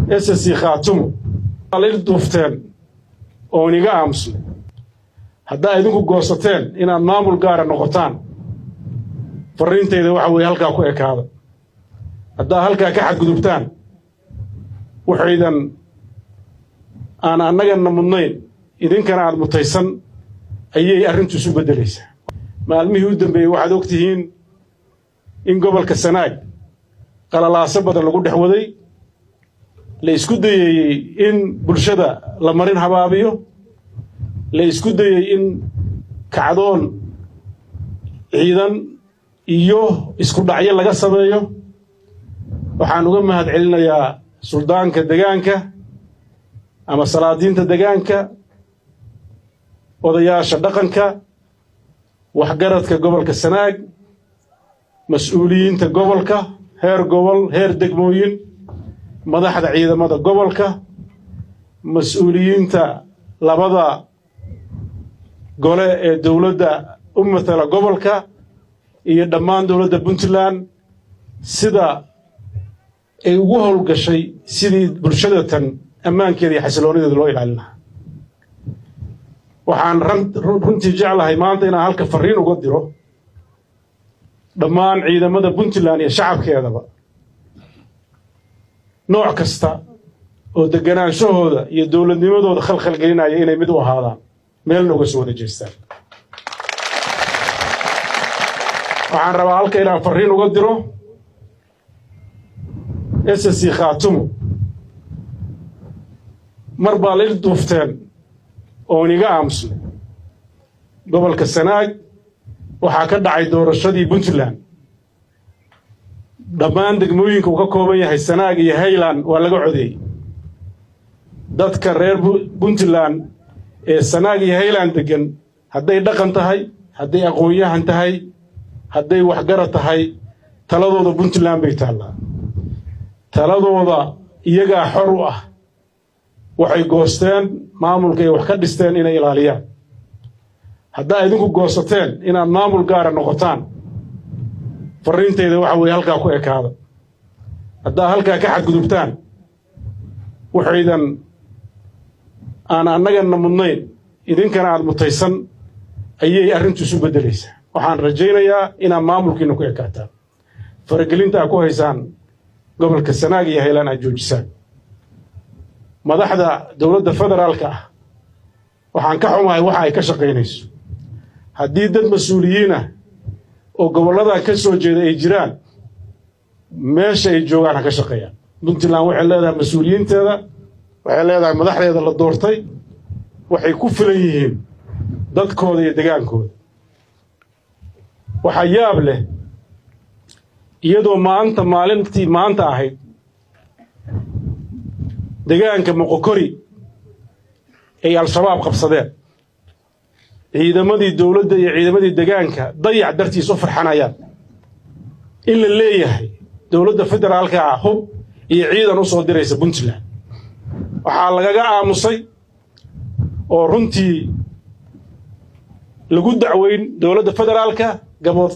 SSC Khaatumo qalil duufteen oo niga aamusay hadda idinku goosateen inaad maamul gaar ah noqotaan fariintayda waxa weey halka ku ekaada hadda halka ka xadgudubtaan waxaydan aan annagana mudnayn idinkana aad mutaysan ayay arrintu isu bedelaysaa maalmihii u dambeeyay waxaad ogtihiin in gobolka Sanaag qalalaasa badan lagu dhaxwaday la isku dayay in bulshada la marin habaabiyo la isku dayay in kacdoon ciidan iyo isku dhacyo laga sameeyo waxaan uga mahad celinayaa suldaanka deegaanka ama salaadiinta deegaanka odayaasha dhaqanka waxgaradka gobolka Sanaag mas'uuliyiinta gobolka heer gobol heer degmooyin madaxda ciidamada gobolka mas'uuliyiinta labada gole ee dawladda u matala gobolka iyo dhammaan dawladda Puntland sida ay ugu howlgashay sidii bulshada tan ammaankeeda iyo xasiloonadeeda loo ilaalin lahaa waxaan runtii jeclahay maanta inaan halka fariin uga diro dhammaan ciidamada Puntland iyo shacabkeedaba nooc kasta oo deganaanshahooda iyo dawladnimadooda khalkhal gelinaya inay mid u ahaadaan meelna uga soo wada jeestaan waxaan rabaa halka inaan fariin uga diro SSC Khaatumo mar baa la duufteen oo niga aamusay gobolka Sanaag waxaa ka dhacay doorashadii Puntland dhammaan degmooyinka uu ka kooban yahay Sanaag iyo Highland waa laga codeeyay dadka reer Puntland ee Sanaag iyo Highland degan hadday dhaqan tahay hadday aqoon-yahan tahay hadday waxgarad tahay taladooda Puntland bay taalaa taladooda iyaga xor u ah waxay goosteen maamulka ay wax ka dhisteen inay ilaaliyaan hadda idinku goosateen inaad maamul gaar ah noqotaan fariintayda waxa weey halka ku ekaada hadda halka ka xadgudubtaan waxaydan aan annagana mudnayn idinkana aad mutaysan ayay arrintu isu bedelaysaa waxaan rajaynayaa inaad maamulkiina ku ekaataan faragelinta ku haysaan gobolka Sanaag iyo Highland ay joojisaan madaxda dawladda federaalka ah waxaan ka xumahay waxa ay ka shaqeynayso haddii dad mas'uuliyiin ah oo gobolada ka soo jeeda ay jiraan meesha ay joogaan ka shaqeeyaan Puntland waxay leedahay mas'uuliyiinteeda waxay leedahay madaxdeeda la doortay waxay ku filan yihiin dadkooda iyo deegaankooda waxa yaab leh iyadoo maalintii maanta ahayd deegaanka Moqokori ay al-shabaab qabsadeen ciidamadii dawladda iyo ciidamadii deegaanka dayac dartiis u farxanayaan in la leeyahay dawladda federaalka ah hub iyo ciidan u soo diraysa Puntland waxaa lagaga aamusay oo runtii lagu dacweyn dawladda federaalka gabood